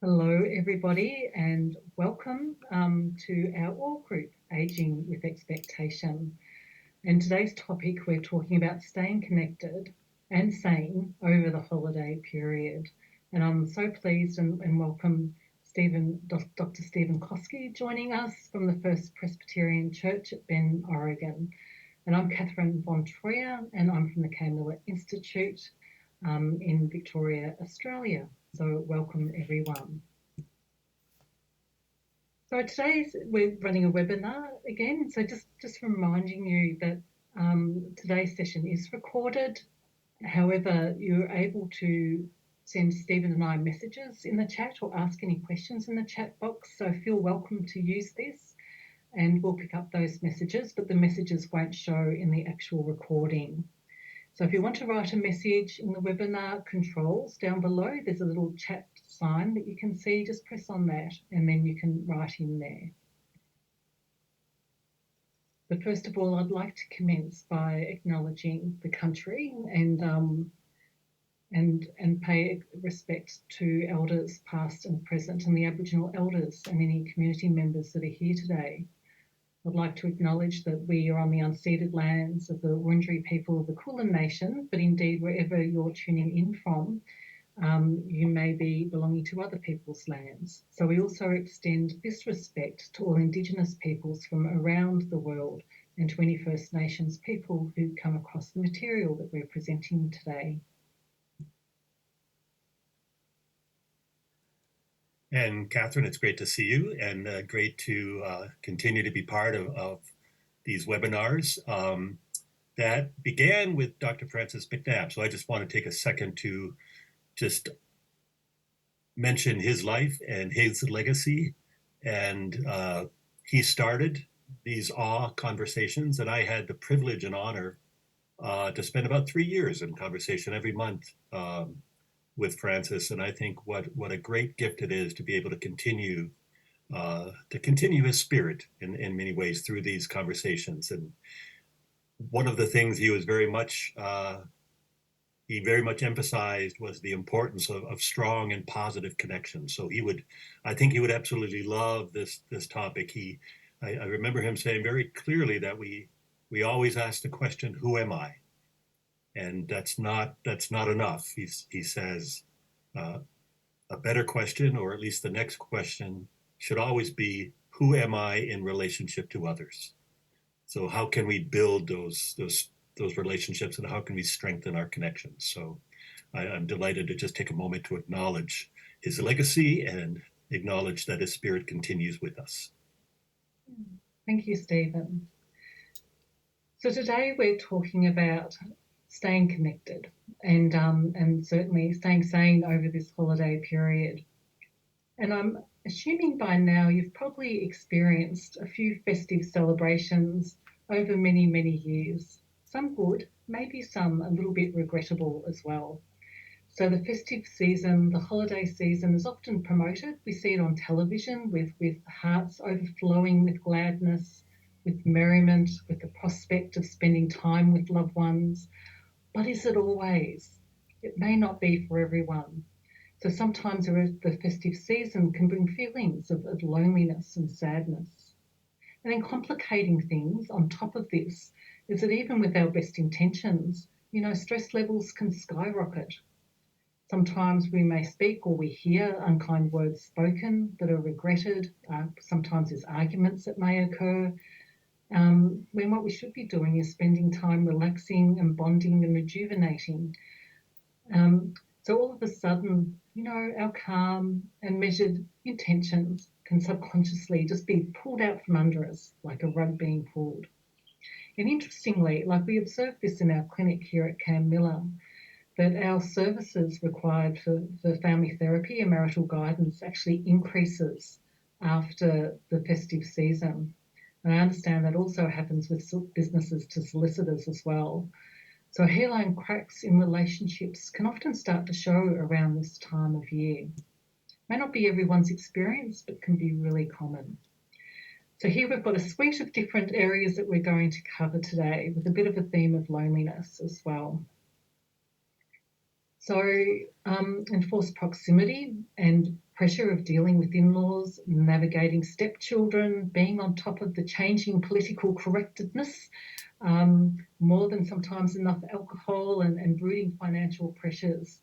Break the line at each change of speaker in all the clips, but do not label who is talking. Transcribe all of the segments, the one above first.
Hello, everybody, and welcome to our all group, Aging with Expectation. And today's topic, we're talking about staying connected and sane over the holiday period. And I'm so pleased and welcome Dr. Stephen Koski joining us from the First Presbyterian Church at Bend, Oregon. And I'm Kathryn von Treuer, and I'm from the Cairnmillar Institute in Victoria, Australia. So welcome, everyone. So we're running a webinar again. So just reminding you that today's session is recorded. However, you're able to send Stephen and I messages in the chat or ask any questions in the chat box. So feel welcome to use this and we'll pick up those messages, but the messages won't show in the actual recording. So if you want to write a message in the webinar controls down below, there's a little chat sign that you can see. Just press on that and then you can write in there. But first of all, I'd like to commence by acknowledging the country and pay respect to elders past and present and the Aboriginal elders and any community members that are here today. I'd like to acknowledge that we are on the unceded lands of the Wurundjeri people of the Kulin Nation, but indeed wherever you're tuning in from, you may be belonging to other people's lands. So we also extend this respect to all Indigenous peoples from around the world and to any First Nations people who come across the material that we're presenting today.
And Kathryn, it's great to see you and great to continue to be part of these webinars that began with Dr. Francis Macnab. So I just want to take a second to just mention his life and his legacy. And he started these awe conversations, and I had the privilege and honor to spend about 3 years in conversation every month with Francis, and I think what a great gift it is to be able to continue his spirit in many ways through these conversations. And one of the things he was very much emphasized was the importance of strong and positive connections. So I think he would absolutely love this topic. I remember him saying very clearly that we always ask the question, who am I? And that's not enough. He says a better question, or at least the next question, should always be, who am I in relationship to others? So how can we build those relationships, and how can we strengthen our connections? So I'm delighted to just take a moment to acknowledge his legacy and acknowledge that his spirit continues with us.
Thank you, Stephen. So today we're talking about staying connected and certainly staying sane over this holiday period. And I'm assuming by now you've probably experienced a few festive celebrations over many, many years. Some good, maybe some a little bit regrettable as well. So the festive season, the holiday season is often promoted. We see it on television with hearts overflowing with gladness, with merriment, with the prospect of spending time with loved ones. But is it always? It may not be for everyone. So sometimes the festive season can bring feelings of loneliness and sadness. And then complicating things on top of this is that even with our best intentions, stress levels can skyrocket. Sometimes we may speak or we hear unkind words spoken that are regretted. Sometimes there's arguments that may occur. When what we should be doing is spending time relaxing and bonding and rejuvenating. So all of a sudden, our calm and measured intentions can subconsciously just be pulled out from under us like a rug being pulled. And interestingly, like we observed this in our clinic here at Cairnmillar, that our services required for family therapy and marital guidance actually increases after the festive season. And I understand that also happens with businesses to solicitors as well. So hairline cracks in relationships can often start to show around this time of year. May not be everyone's experience, but can be really common. So here we've got a suite of different areas that we're going to cover today with a bit of a theme of loneliness as well. So enforced proximity and pressure of dealing with in-laws, navigating stepchildren, being on top of the changing political correctness, more than sometimes enough alcohol and brooding financial pressures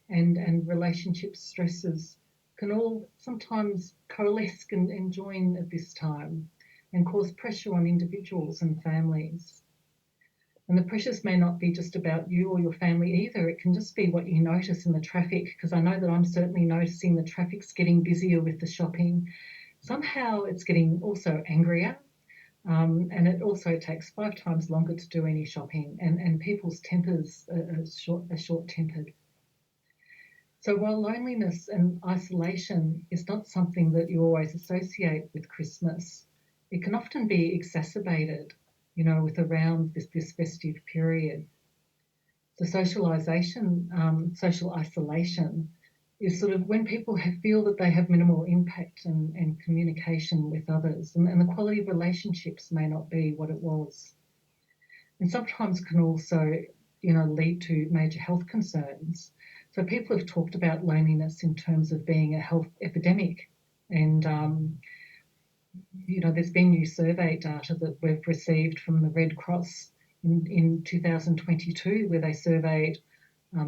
and relationship stresses can all sometimes coalesce and join at this time and cause pressure on individuals and families. And the pressures may not be just about you or your family either. It can just be what you notice in the traffic, because I know that I'm certainly noticing the traffic's getting busier with the shopping. Somehow it's getting also angrier, and it also takes 5 times longer to do any shopping, and people's tempers are short-tempered. So while loneliness and isolation is not something that you always associate with Christmas, it can often be exacerbated, with around this festive period. So social isolation is sort of when people feel that they have minimal impact and communication with others, and the quality of relationships may not be what it was. And sometimes can also, lead to major health concerns. So people have talked about loneliness in terms of being a health epidemic, and there's been new survey data that we've received from the Red Cross in 2022, where they surveyed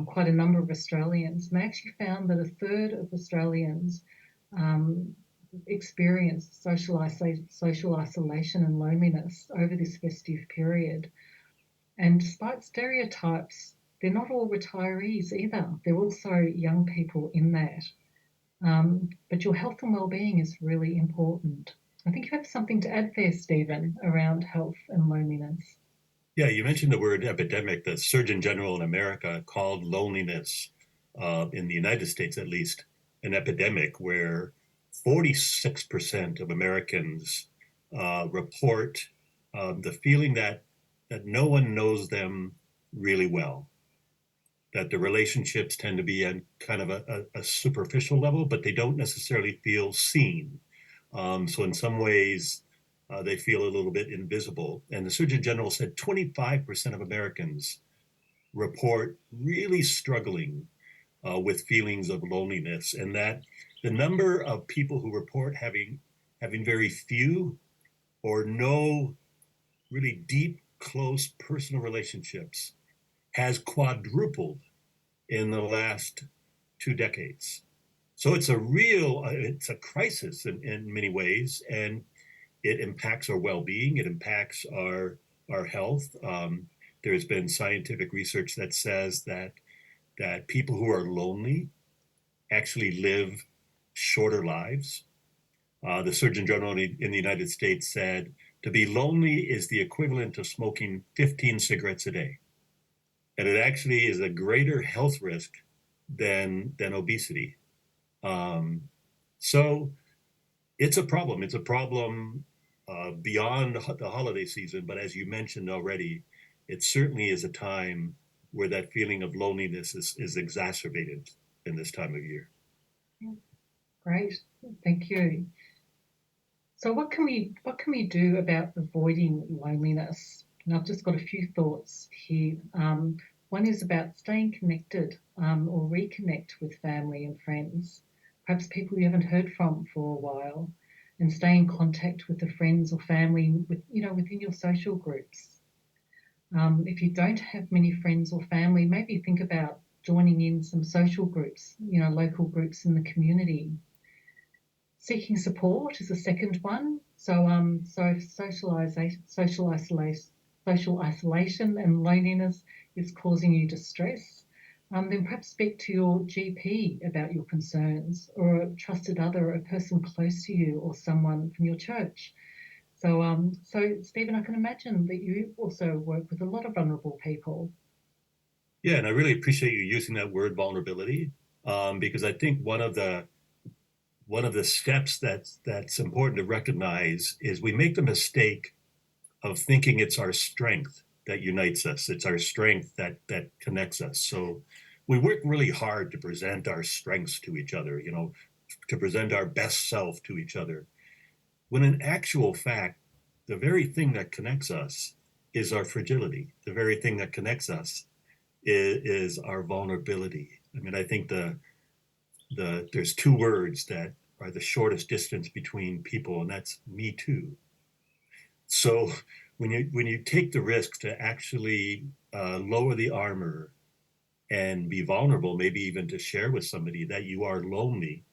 quite a number of Australians, and they actually found that a third of Australians experienced social isolation and loneliness over this festive period. And despite stereotypes, they're not all retirees either. They're also young people in that. But your health and wellbeing is really important. I think you have something to add there, Stephen, around health and loneliness.
Yeah, you mentioned the word epidemic. The Surgeon General in America called loneliness, in the United States at least, an epidemic where 46% of Americans report the feeling that no one knows them really well, that the relationships tend to be at kind of a superficial level, but they don't necessarily feel seen. So in some ways, they feel a little bit invisible. And the Surgeon General said 25% of Americans report really struggling with feelings of loneliness, and that the number of people who report having very few or no really deep, close personal relationships has quadrupled in the last 2 decades. So it's a crisis in many ways, and it impacts our well-being. It impacts our health. There's been scientific research that says that people who are lonely actually live shorter lives. The Surgeon General in the United States said to be lonely is the equivalent to smoking 15 cigarettes a day, and it actually is a greater health risk than obesity. So it's a problem. It's a problem beyond the holiday season, but as you mentioned already, it certainly is a time where that feeling of loneliness is exacerbated in this time of year.
Great, thank you. So what can we do about avoiding loneliness? And I've just got a few thoughts here. One is about staying connected or reconnect with family and friends, perhaps people you haven't heard from for a while, and stay in contact with the friends or family within your social groups. If you don't have many friends or family, maybe think about joining in some social groups, local groups in the community. Seeking support is a second one. So if social isolation and loneliness is causing you distress, then perhaps speak to your GP about your concerns, or a trusted other, a person close to you, or someone from your church. So Stephen, I can imagine that you also work with a lot of vulnerable people.
Yeah, and I really appreciate you using that word vulnerability, because I think one of the steps that's important to recognize is we make the mistake of thinking it's our strength that unites us. It's our strength that connects us. So we work really hard to present our strengths to each other, to present our best self to each other. When in actual fact, the very thing that connects us is our fragility. The very thing that connects us is our vulnerability. I mean, I think there's two words that are the shortest distance between people, and that's me too. So when you take the risk to actually lower the armor and be vulnerable, maybe even to share with somebody that you are lonely,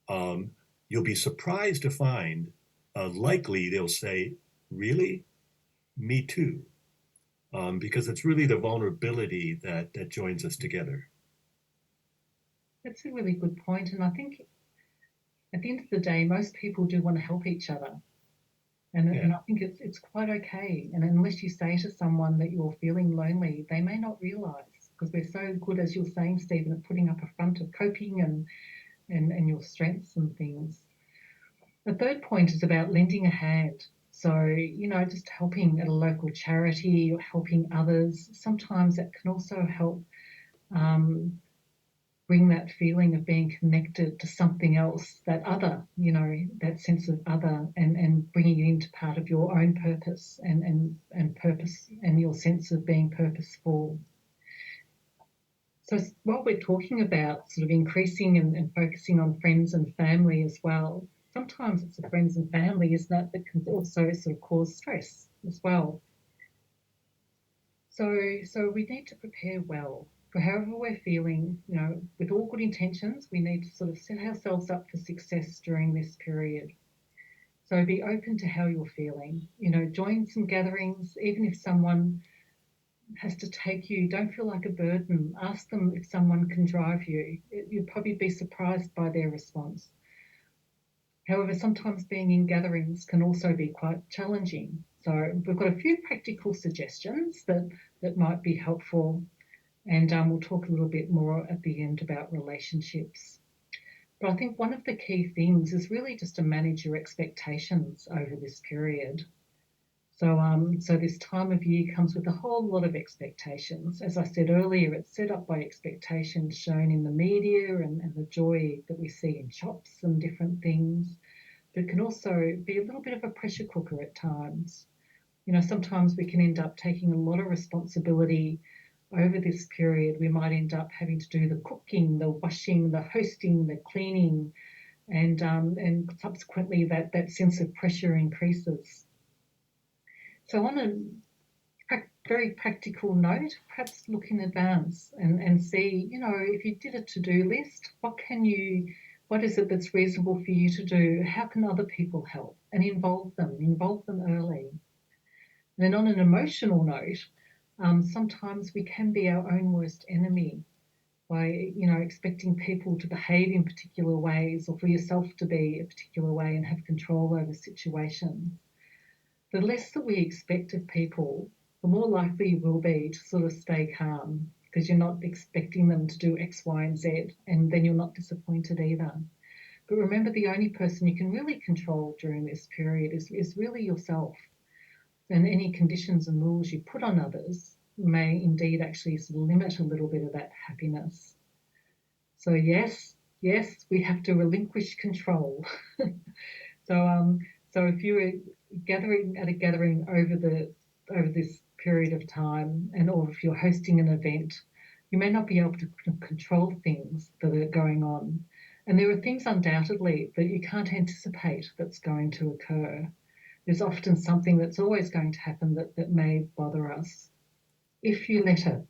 you'll be surprised to find likely they'll say, really? Me too. Because it's really the vulnerability that joins us together.
That's a really good point. And I think at the end of the day, most people do want to help each other. And I think it's quite okay. And unless you say to someone that you're feeling lonely, they may not realise, because we're so good, as you're saying, Stephen, at putting up a front of coping and your strengths and things. The third point is about lending a hand. So, just helping at a local charity or helping others. Sometimes that can also help bring that feeling of being connected to something else, that other, that sense of other, and bringing it into part of your own purpose and purpose and your sense of being purposeful. So while we're talking about sort of increasing and focusing on friends and family as well, sometimes it's the friends and family, isn't it, that can also sort of cause stress as well. So we need to prepare well for however we're feeling, with all good intentions. We need to sort of set ourselves up for success during this period. So be open to how you're feeling. Join some gatherings, even if someone has to take you. Don't feel like a burden. Ask them if someone can drive you. You'd probably be surprised by their response. However, sometimes being in gatherings can also be quite challenging. So we've got a few practical suggestions that might be helpful, and we'll talk a little bit more at the end about relationships. But I think one of the key things is really just to manage your expectations over this period. So this time of year comes with a whole lot of expectations. As I said earlier, it's set up by expectations shown in the media and the joy that we see in shops and different things. But it can also be a little bit of a pressure cooker at times. Sometimes we can end up taking a lot of responsibility over this period. We might end up having to do the cooking, the washing, the hosting, the cleaning, and subsequently that sense of pressure increases. So on a very practical note, perhaps look in advance and see, if you did a to-do list, what is it that's reasonable for you to do? How can other people help? And involve them early. And then on an emotional note, sometimes we can be our own worst enemy by, expecting people to behave in particular ways, or for yourself to be a particular way and have control over situations. The less that we expect of people, the more likely you will be to sort of stay calm, because you're not expecting them to do X, Y, and Z, and then you're not disappointed either. But remember, the only person you can really control during this period is really yourself. And any conditions and rules you put on others may indeed actually sort of limit a little bit of that happiness. So yes, we have to relinquish control. So if you're gathering at a gathering over this period of time, or if you're hosting an event, you may not be able to control things that are going on. And there are things undoubtedly that you can't anticipate that's going to occur. There's often something that's always going to happen that may bother us, if you let it.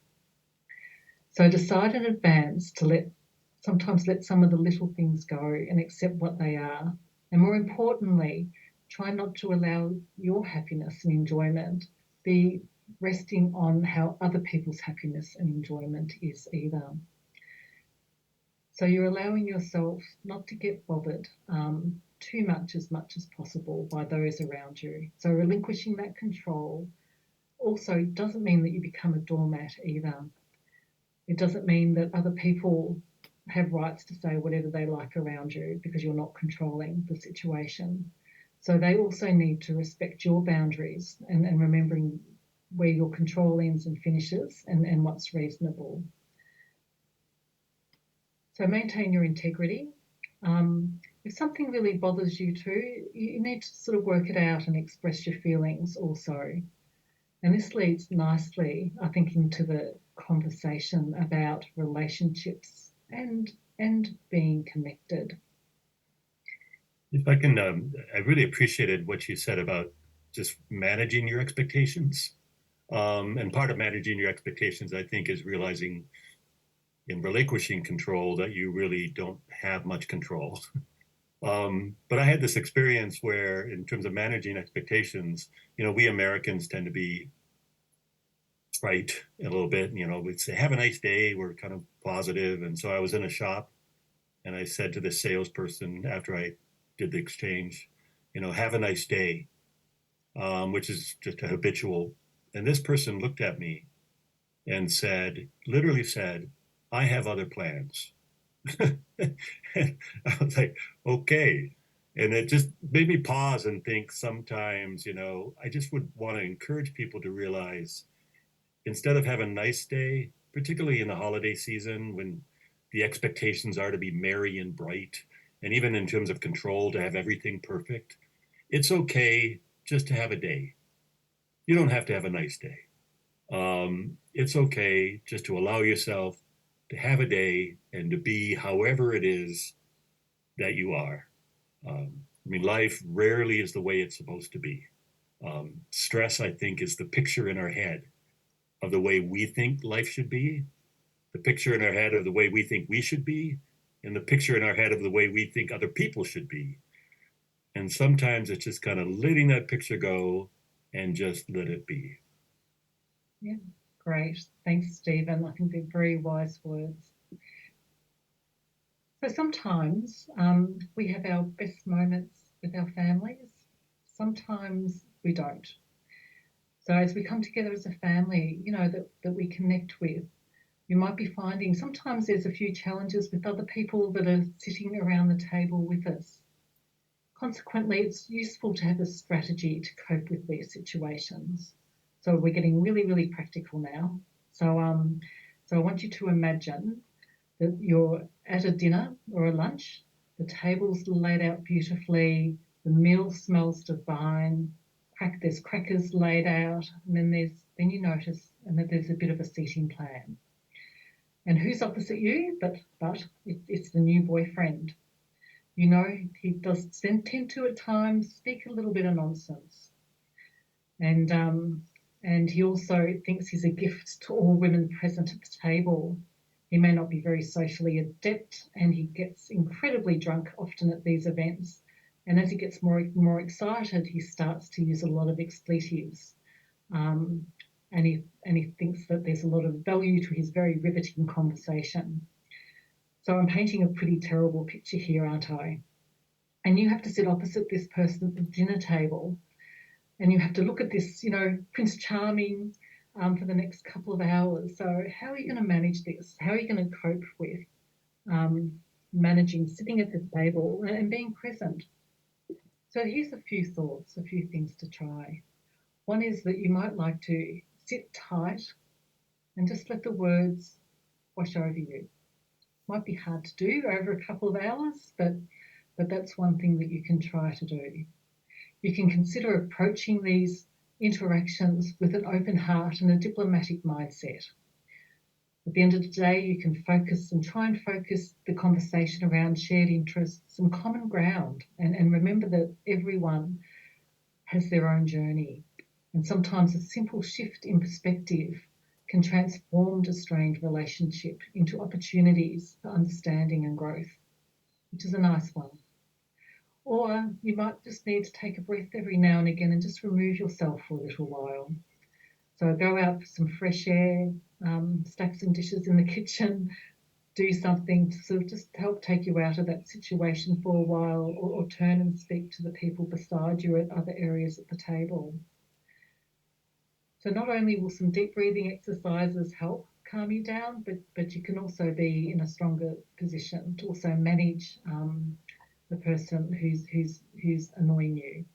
So decide in advance to sometimes let some of the little things go and accept what they are. And more importantly, try not to allow your happiness and enjoyment be resting on how other people's happiness and enjoyment is either. So you're allowing yourself not to get bothered too much as possible by those around you. So relinquishing that control also doesn't mean that you become a doormat either. It doesn't mean that other people have rights to say whatever they like around you because you're not controlling the situation. So they also need to respect your boundaries and remembering where your control ends and finishes and what's reasonable. So maintain your integrity. If something really bothers you too, you need to sort of work it out and express your feelings also. And this leads nicely, I think, into the conversation about relationships and and being connected.
If I can, I really appreciated what you said about just managing your expectations. And part of managing your expectations, I think, is realizing in relinquishing control that you really don't have much control. But I had this experience where, in terms of managing expectations, we Americans tend to be trite a little bit. We'd say, have a nice day. We're kind of positive. And so I was in a shop and I said to the salesperson after I did the exchange, have a nice day, which is just a habitual. And this person looked at me and literally said, I have other plans. And I was like, okay. And it just made me pause and think sometimes, I just would want to encourage people to realize instead of have a nice day, particularly in the holiday season when the expectations are to be merry and bright, and even in terms of control, to have everything perfect, it's okay just to have a day. You don't have to have a nice day. It's okay just to allow yourself to have a day and to be however it is that you are. Life rarely is the way it's supposed to be. Stress, I think, is the picture in our head of the way we think life should be, the picture in our head of the way we think we should be, and the picture in our head of the way we think other people should be. And sometimes it's just kind of letting that picture go and just let it be.
Yeah, great. Thanks, Stephen. I think they're very wise words. So sometimes we have our best moments with our families. Sometimes we don't. So as we come together as a family, that we connect with, you might be finding sometimes there's a few challenges with other people that are sitting around the table with us. Consequently, it's useful to have a strategy to cope with these situations. So we're getting really, really practical now. So I want you to imagine that you're at a dinner or a lunch, the table's laid out beautifully, the meal smells divine, there's crackers laid out, and then you notice and that there's a bit of a seating plan. And who's opposite you? But it's the new boyfriend. He does tend to at times speak a little bit of nonsense. And he also thinks he's a gift to all women present at the table. He may not be very socially adept, and he gets incredibly drunk often at these events. And as he gets more excited, he starts to use a lot of expletives. And he thinks that there's a lot of value to his very riveting conversation. So I'm painting a pretty terrible picture here, aren't I? And you have to sit opposite this person at the dinner table, and you have to look at this, Prince Charming for the next couple of hours. So how are you going to manage this? How are you going to cope with managing sitting at the table and being present? So here's a few thoughts, a few things to try. One is that you might like to sit tight and just let the words wash over you. Might be hard to do over a couple of hours, but that's one thing that you can try to do. You can consider approaching these interactions with an open heart and a diplomatic mindset. At the end of the day, you can try and focus the conversation around shared interests and common ground, and remember that everyone has their own journey. And sometimes a simple shift in perspective can transform a strained relationship into opportunities for understanding and growth, which is a nice one. Or you might just need to take a breath every now and again and just remove yourself for a little while. So go out for some fresh air, stack some dishes in the kitchen, do something to sort of just help take you out of that situation for a while, or turn and speak to the people beside you at other areas at the table. So not only will some deep breathing exercises help calm you down, but you can also be in a stronger position to also manage the person who's annoying you.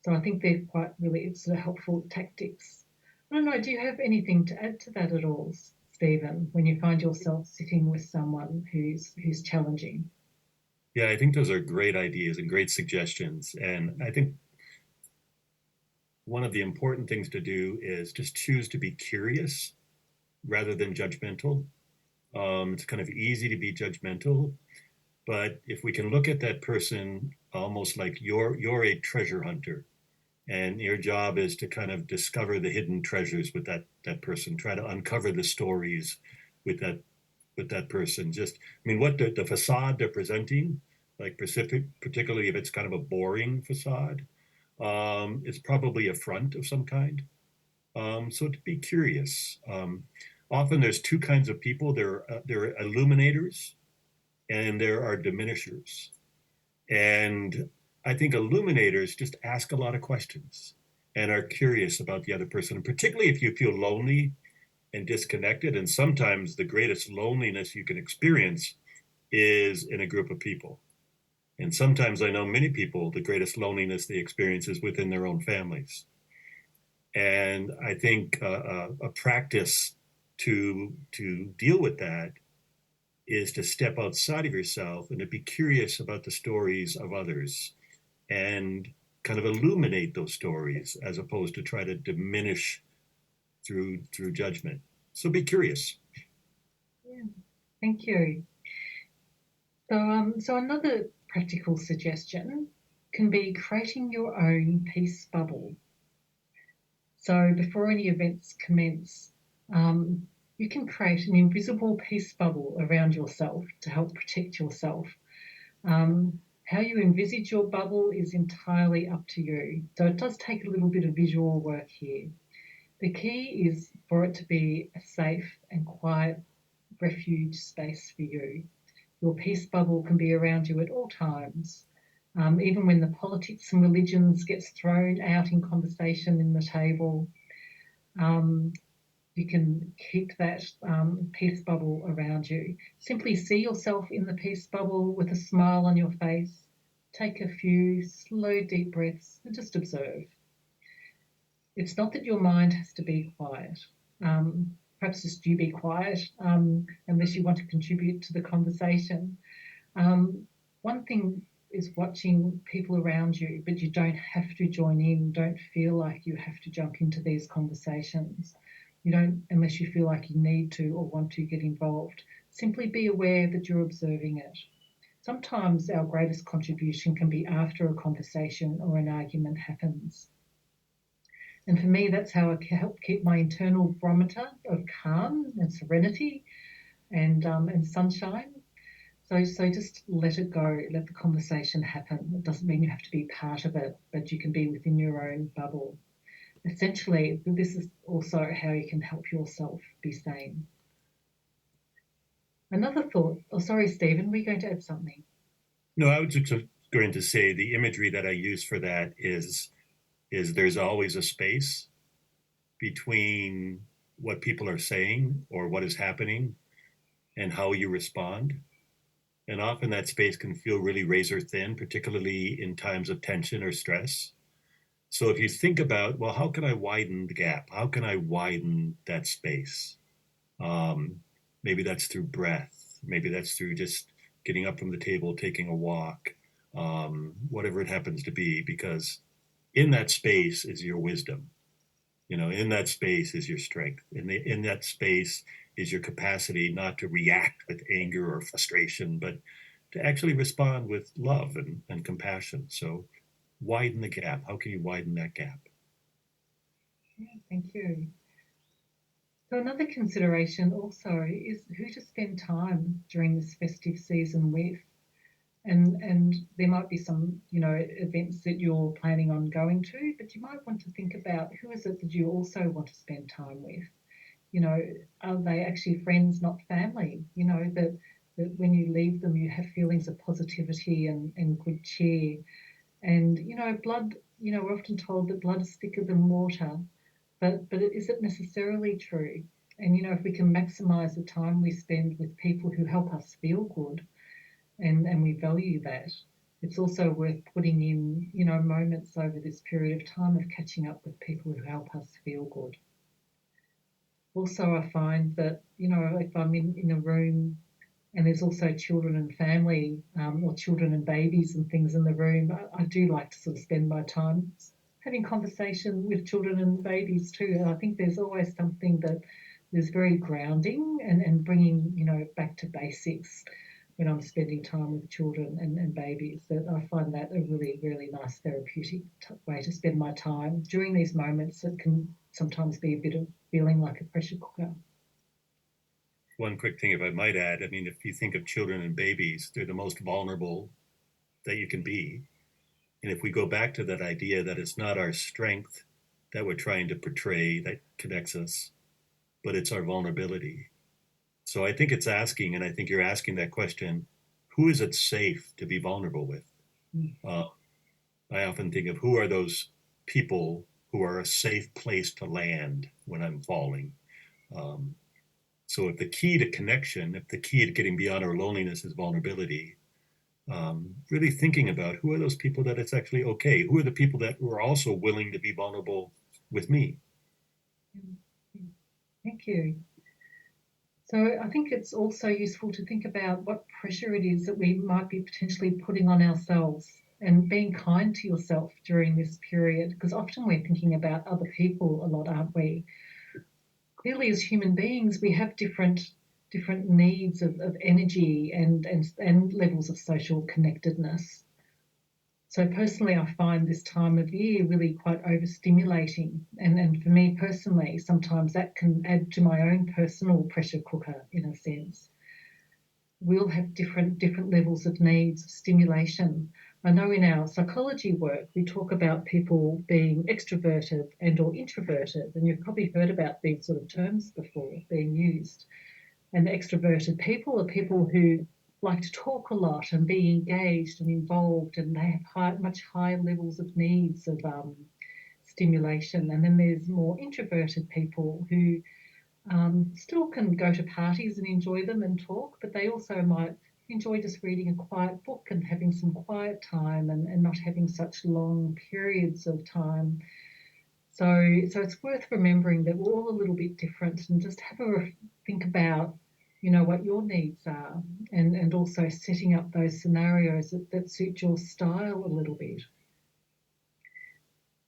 So I think they're quite really sort of helpful tactics. I don't know, do you have anything to add to that at all, Stephen, when you find yourself sitting with someone who's challenging?
Yeah, I think those are great ideas and great suggestions. And I think one of the important things to do is just choose to be curious rather than judgmental. It's kind of easy to be judgmental, but if we can look at that person almost like you're a treasure hunter, and your job is to kind of discover the hidden treasures with that person, try to uncover the stories with that person. Just, I mean, what the facade they're presenting, like particularly if it's kind of a boring facade, it's probably a front of some kind. So to be curious. Often there's two kinds of people. There are illuminators and there are diminishers. And I think illuminators just ask a lot of questions and are curious about the other person, and particularly if you feel lonely and disconnected. And sometimes the greatest loneliness you can experience is in a group of people. And sometimes I know many people, the greatest loneliness they experience is within their own families. And I think a practice to deal with that is to step outside of yourself and to be curious about the stories of others and kind of illuminate those stories as opposed to try to diminish through judgment. So be curious.
Yeah, thank you. So another practical suggestion can be creating your own peace bubble. So before any events commence, you can create an invisible peace bubble around yourself to help protect yourself. How you envisage your bubble is entirely up to you. So it does take a little bit of visual work here. The key is for it to be a safe and quiet refuge space for you. Your peace bubble can be around you at all times. Even when the politics and religions gets thrown out in conversation in the table, you can keep that peace bubble around you. Simply see yourself in the peace bubble with a smile on your face. Take a few slow, deep breaths and just observe. It's not that your mind has to be quiet. Perhaps just you be quiet unless you want to contribute to the conversation. One thing is watching people around you, but you don't have to join in. Don't feel like you have to jump into these conversations. You don't, unless you feel like you need to or want to get involved. Simply be aware that you're observing it. Sometimes our greatest contribution can be after a conversation or an argument happens. And for me, that's how I help keep my internal barometer of calm and serenity and sunshine. So just let it go, let the conversation happen. It doesn't mean you have to be part of it, but you can be within your own bubble. Essentially, this is also how you can help yourself be sane. Another thought, oh, sorry, Stephen, were you going to add something?
No, I was just going to say the imagery that I use for that is there's always a space between what people are saying or what is happening and how you respond. And often that space can feel really razor thin, particularly in times of tension or stress. So if you think about, well, how can I widen the gap? How can I widen that space? Maybe that's through breath. Maybe that's through just getting up from the table, taking a walk, whatever it happens to be, because in that space is your wisdom. In that space is your strength. In that space is your capacity not to react with anger or frustration, but to actually respond with love and compassion. So widen the gap. How can you widen that gap?
Yeah, thank you. So another consideration also is who to spend time during this festive season with. And there might be some, events that you're planning on going to, but you might want to think about who is it that you also want to spend time with. Are they actually friends, not family? That when you leave them, you have feelings of positivity and good cheer. And, blood, we're often told that blood is thicker than water, but is it necessarily true? And, if we can maximise the time we spend with people who help us feel good, and we value that, it's also worth putting in, moments over this period of time of catching up with people who help us feel good. Also, I find that, if I'm in a room and there's also children and family or children and babies and things in the room, I do like to sort of spend my time having conversation with children and babies too. And I think there's always something that is very grounding and bringing, back to basics when I'm spending time with children and babies. That I find that a really, really nice therapeutic way to spend my time during these moments that can sometimes be a bit of feeling like a pressure cooker.
One quick thing, if I might add, I mean, if you think of children and babies, they're the most vulnerable that you can be. And if we go back to that idea that it's not our strength that we're trying to portray that connects us, but it's our vulnerability. So I think it's asking, and I think you're asking that question, who is it safe to be vulnerable with? I often think of who are those people who are a safe place to land when I'm falling. So if the key to connection, if the key to getting beyond our loneliness is vulnerability, really thinking about who are those people that it's actually okay? Who are the people that were also willing to be vulnerable with me?
Thank you. So I think it's also useful to think about what pressure it is that we might be potentially putting on ourselves and being kind to yourself during this period, because often we're thinking about other people a lot, aren't we? Clearly, as human beings, we have different needs of energy and levels of social connectedness. So personally, I find this time of year really quite overstimulating. And for me personally, sometimes that can add to my own personal pressure cooker in a sense. We'll have different levels of needs of stimulation. I know in our psychology work, we talk about people being extroverted and or introverted. And you've probably heard about these sort of terms before being used. And the extroverted people are people who like to talk a lot and be engaged and involved, and they have much higher levels of needs of stimulation. And then there's more introverted people who still can go to parties and enjoy them and talk, but they also might enjoy just reading a quiet book and having some quiet time and not having such long periods of time. So it's worth remembering that we're all a little bit different, and just have a think about what your needs are, and also setting up those scenarios that suit your style a little bit.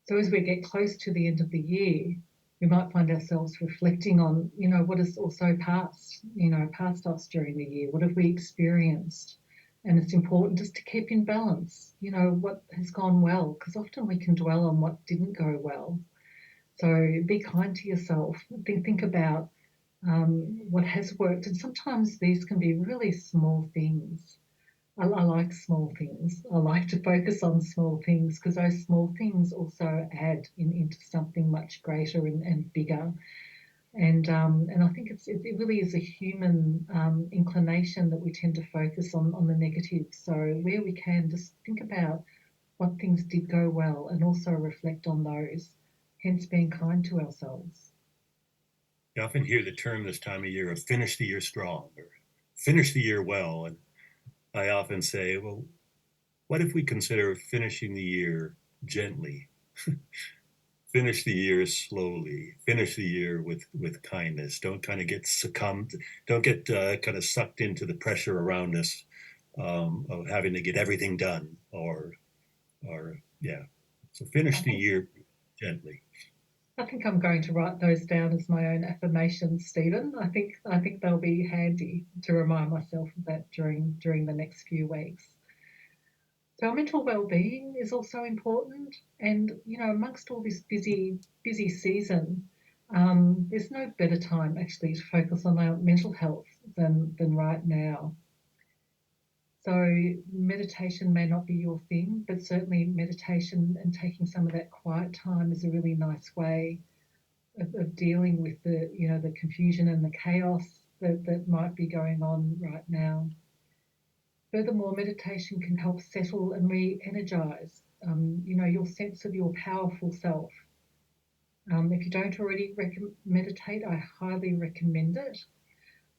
So as we get close to the end of the year, we might find ourselves reflecting on, what has also passed us during the year. What have we experienced? And it's important just to keep in balance, what has gone well, because often we can dwell on what didn't go well. So be kind to yourself. Think about what has worked. And sometimes these can be really small things. I like small things. I like to focus on small things, because those small things also add into something much greater and bigger. And I think it really is a human inclination that we tend to focus on the negatives. So where we can, just think about what things did go well and also reflect on those, hence being kind to ourselves.
You often hear the term this time of year of finish the year strong or finish the year well. And I often say, well, what if we consider finishing the year gently? Finish the year slowly. Finish the year with kindness. Don't kind of get succumbed. Don't get kind of sucked into the pressure around us of having to get everything done. Or yeah. So finish the year gently.
I think I'm going to write those down as my own affirmations, Stephen. I think they'll be handy to remind myself of that during the next few weeks. So mental well-being is also important, and amongst all this busy season, there's no better time actually to focus on our mental health than right now. So meditation may not be your thing, but certainly meditation and taking some of that quiet time is a really nice way of dealing with the confusion and the chaos that might be going on right now. Furthermore, meditation can help settle and re-energize, your sense of your powerful self. If you don't already meditate, I highly recommend it.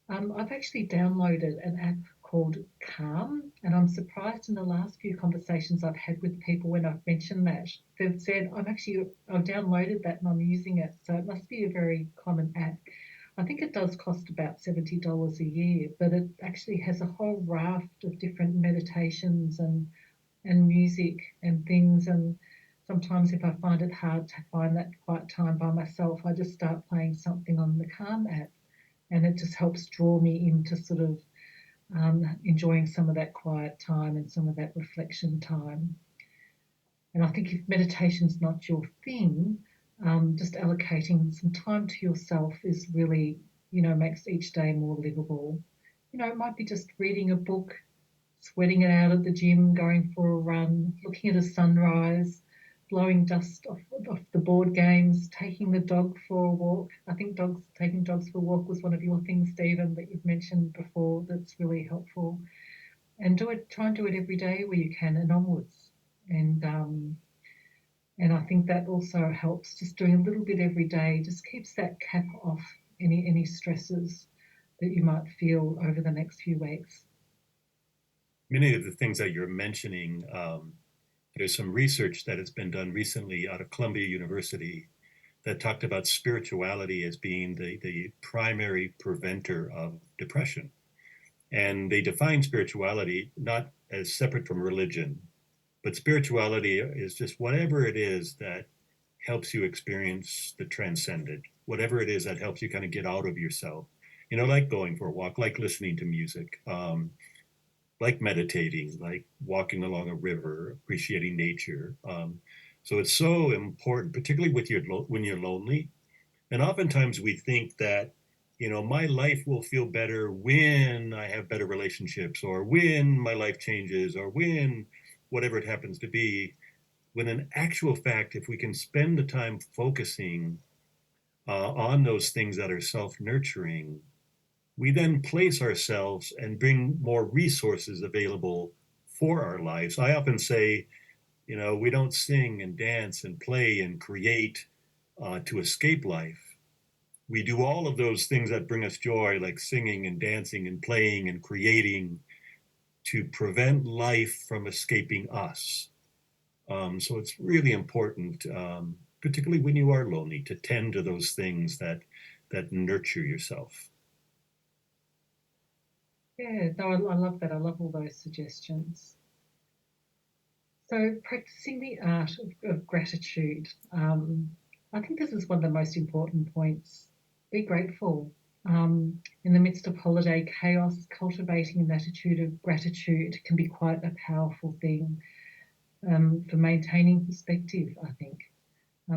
I've actually downloaded an app called Calm, and I'm surprised in the last few conversations I've had with people when I've mentioned that, they've said, I've downloaded that and I'm using it, so it must be a very common app. I think it does cost about $70 a year, but it actually has a whole raft of different meditations and music and things. And sometimes if I find it hard to find that quiet time by myself, I just start playing something on the Calm app. and it just helps draw me into sort of enjoying some of that quiet time and some of that reflection time. And I think if meditation's not your thing, just allocating some time to yourself is really, makes each day more livable. It might be just reading a book, sweating it out at the gym, going for a run, looking at a sunrise, blowing dust off the board games, taking the dog for a walk. I think taking dogs for a walk was one of your things, Stephen, that you've mentioned before. That's really helpful. And try and do it every day where you can and onwards. And I think that also helps. Just doing a little bit every day just keeps that cap off any stresses that you might feel over the next few weeks.
Many of the things that you're mentioning, there's some research that has been done recently out of Columbia University that talked about spirituality as being the primary preventer of depression. And they define spirituality not as separate from religion, but spirituality is just whatever it is that helps you experience the transcendent, whatever it is that helps you kind of get out of yourself, like going for a walk, like listening to music, like meditating, like walking along a river, appreciating nature. So it's so important, particularly when you're lonely. And oftentimes we think that, my life will feel better when I have better relationships, or when my life changes, or when whatever it happens to be. When in actual fact, if we can spend the time focusing on those things that are self-nurturing, we then place ourselves and bring more resources available for our lives. I often say, we don't sing and dance and play and create to escape life. We do all of those things that bring us joy, like singing and dancing and playing and creating, to prevent life from escaping us. So it's really important, particularly when you are lonely, to tend to those things that nurture yourself.
Yeah, no, I love that. I love all those suggestions. So practicing the art of gratitude. I think this is one of the most important points. Be grateful. In the midst of holiday chaos, cultivating an attitude of gratitude can be quite a powerful thing for maintaining perspective, I think.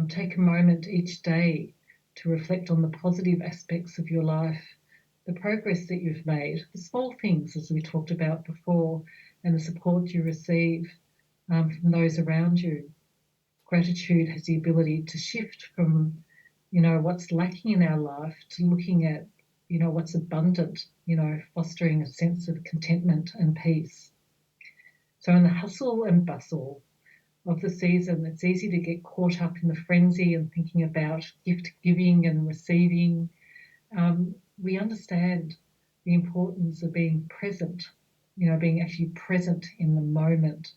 Take a moment each day to reflect on the positive aspects of your life, the progress that you've made, the small things, as we talked about before, and the support you receive from those around you. Gratitude has the ability to shift from, what's lacking in our life to looking at, what's abundant, fostering a sense of contentment and peace. So in the hustle and bustle of the season, it's easy to get caught up in the frenzy and thinking about gift giving and receiving. We understand the importance of being present, being actually present in the moment.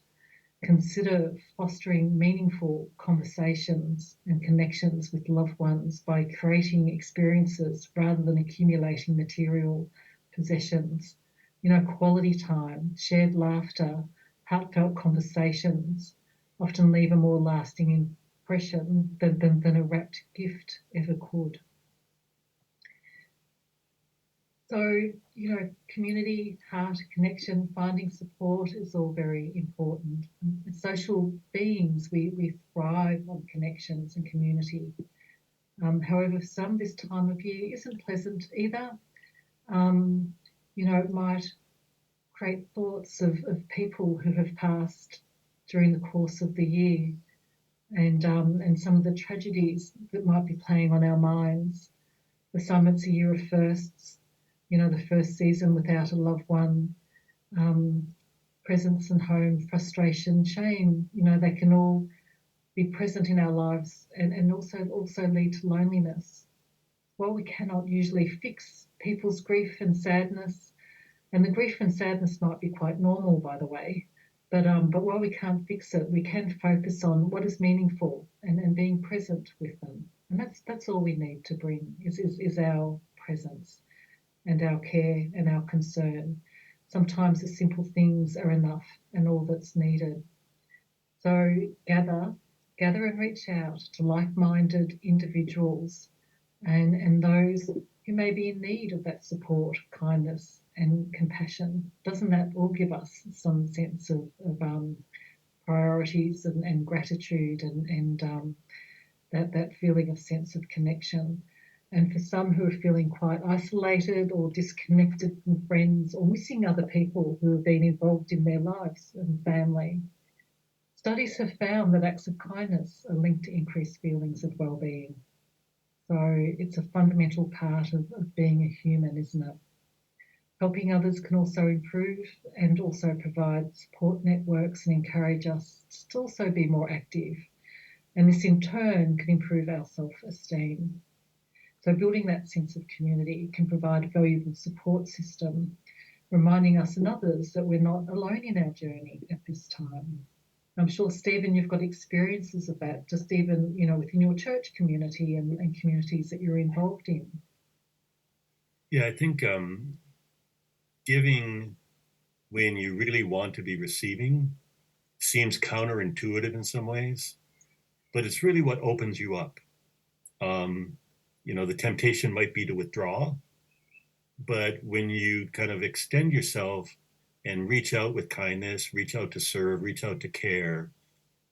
Consider fostering meaningful conversations and connections with loved ones by creating experiences rather than accumulating material possessions. Quality time, shared laughter, heartfelt conversations often leave a more lasting impression than a wrapped gift ever could. So, community, heart, connection, finding support is all very important. As social beings, we thrive on connections and community. However, for some, this time of year isn't pleasant either. It might create thoughts of people who have passed during the course of the year, and some of the tragedies that might be playing on our minds. For some, it's a year of firsts. The first season without a loved one, presence and home, frustration, shame, they can all be present in our lives and also lead to loneliness. While we cannot usually fix people's grief and sadness, and the grief and sadness might be quite normal, by the way, but while we can't fix it, we can focus on what is meaningful and being present with them. And that's all we need to bring is our presence and our care and our concern. Sometimes the simple things are enough and all that's needed. So gather and reach out to like-minded individuals and those who may be in need of that support, kindness, and compassion. Doesn't that all give us some sense of priorities and gratitude and that feeling of sense of connection? And for some who are feeling quite isolated or disconnected from friends or missing other people who have been involved in their lives and family, studies have found that acts of kindness are linked to increased feelings of well-being. So it's a fundamental part of being a human, isn't it? Helping others can also improve and also provide support networks and encourage us to also be more active. And this in turn can improve our self-esteem. So building that sense of community can provide a valuable support system, reminding us and others that we're not alone in our journey at this time. I'm sure, Stephen, you've got experiences of that, just even, within your church community and communities that you're involved in.
Yeah, I think giving when you really want to be receiving seems counterintuitive in some ways, but it's really what opens you up. The temptation might be to withdraw, but when you kind of extend yourself and reach out with kindness, reach out to serve, reach out to care,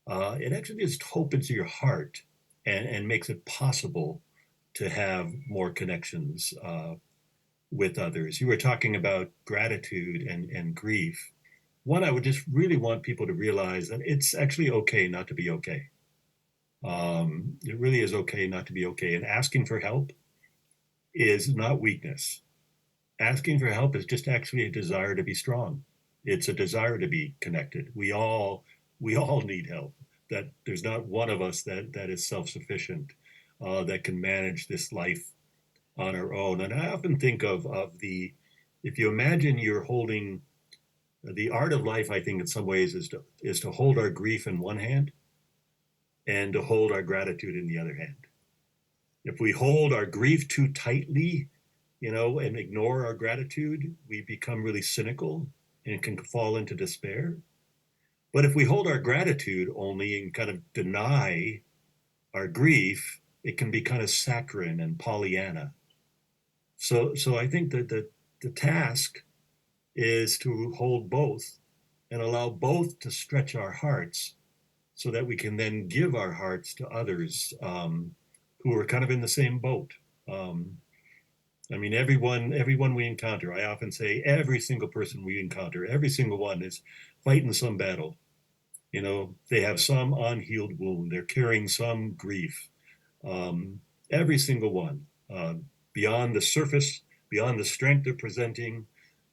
it actually just opens your heart and makes it possible to have more connections with others. You were talking about gratitude and grief. One, I would just really want people to realize that it's actually okay not to be okay. It really is okay not to be okay. And asking for help is not weakness. Asking for help is just actually a desire to be strong. It's a desire to be connected. We all need help. That there's not one of us that is self-sufficient, that can manage this life on our own. And I often think of if you imagine you're holding the art of life, I think in some ways is to hold our grief in one hand and to hold our gratitude in the other hand. If we hold our grief too tightly, and ignore our gratitude, we become really cynical and can fall into despair. But if we hold our gratitude only and kind of deny our grief, it can be kind of saccharine and Pollyanna. So I think that the task is to hold both and allow both to stretch our hearts so that we can then give our hearts to others who are kind of in the same boat. Everyone we encounter, I often say every single person we encounter, every single one is fighting some battle. They have some unhealed wound. They're carrying some grief. Every single one, beyond the surface, beyond the strength they're presenting,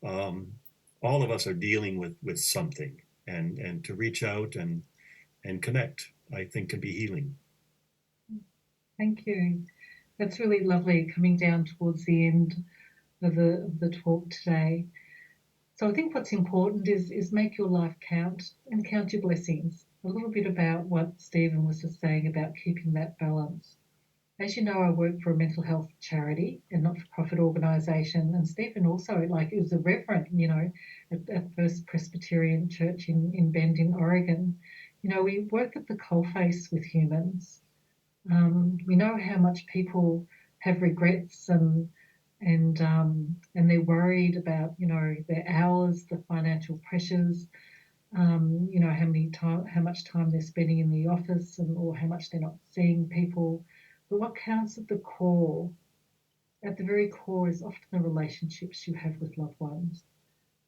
all of us are dealing with something. And to reach out and connect, I think, can be healing.
Thank you. That's really lovely, coming down towards the end of the talk today. So I think what's important is make your life count and count your blessings. A little bit about what Stephen was just saying about keeping that balance. As you know, I work for a mental health charity and not-for-profit organisation, and Stephen also, is a reverend, at First Presbyterian Church in Bend in Oregon. We work at the coalface with humans. We know how much people have regrets and they're worried about their hours, the financial pressures, how much time they're spending in the office or how much they're not seeing people. But what counts at the very core, is often the relationships you have with loved ones.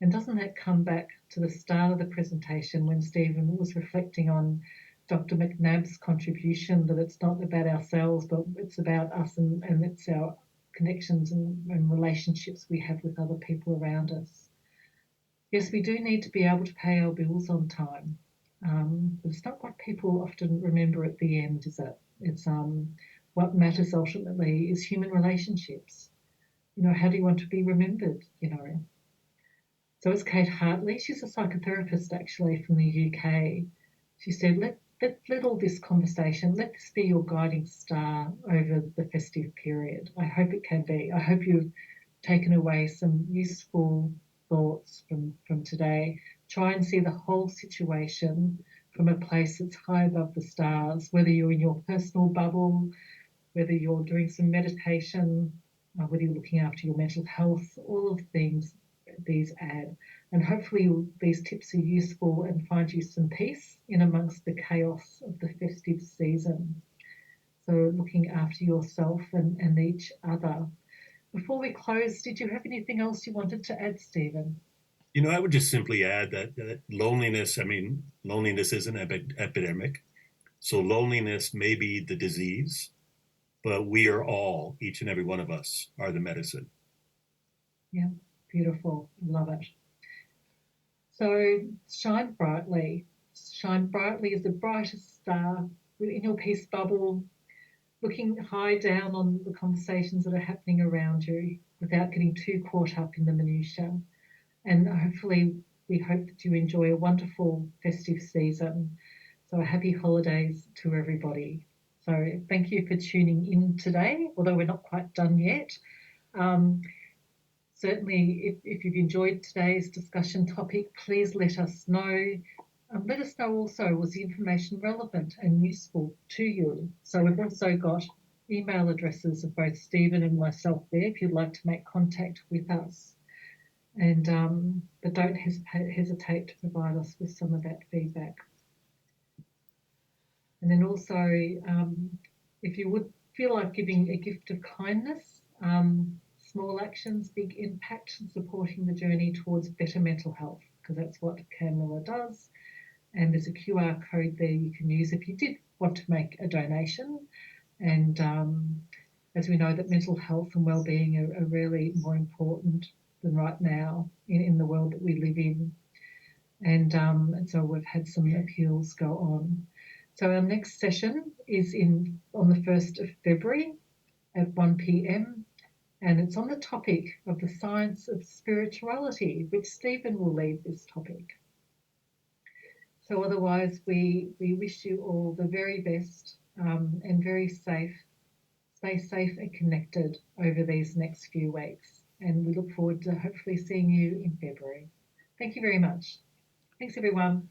And doesn't that come back to the start of the presentation when Stephen was reflecting on Dr. Macnab's contribution, that it's not about ourselves, but it's about us and it's our connections and relationships we have with other people around us. Yes, we do need to be able to pay our bills on time, but it's not what people often remember at the end, is it? It's what matters ultimately is human relationships. How do you want to be remembered? So it's Kate Hartley. She's a psychotherapist actually from the UK. She said, let all this conversation, let this be your guiding star over the festive period. I hope it can be. I hope you've taken away some useful thoughts from today. Try and see the whole situation from a place that's high above the stars, whether you're in your personal bubble, whether you're doing some meditation, whether you're looking after your mental health, all of the things these add. And hopefully these tips are useful and find you some peace in amongst the chaos of the festive season. So looking after yourself and each other. Before we close, did you have anything else you wanted to add, Stephen?
I would just simply add that loneliness, loneliness is an epidemic. So loneliness may be the disease, but we are all, each and every one of us, are the medicine.
Yeah, beautiful. Love it. So shine brightly. Shine brightly as the brightest star in your peace bubble, looking high down on the conversations that are happening around you without getting too caught up in the minutiae. And hopefully, we hope that you enjoy a wonderful festive season. So, happy holidays to everybody. So, thank you for tuning in today, although we're not quite done yet. Um, Certainly, if you've enjoyed today's discussion topic, please let us know. Let us know also, was the information relevant and useful to you? So we've also got email addresses of both Stephen and myself there if you'd like to make contact with us. And but don't hesitate to provide us with some of that feedback. And then also, if you would feel like giving a gift of kindness, small actions, big impact, and supporting the journey towards better mental health, because that's what Cairnmillar does. And there's a QR code there you can use if you did want to make a donation. And as we know that mental health and wellbeing are really more important than right now in the world that we live in. And so we've had some appeals go on. So our next session is on the 1st of February at 1 p.m. and it's on the topic of the science of spirituality, which Stephen will lead this topic. So otherwise, we wish you all the very best and very safe. Stay safe and connected over these next few weeks. And we look forward to hopefully seeing you in February. Thank you very much. Thanks, everyone.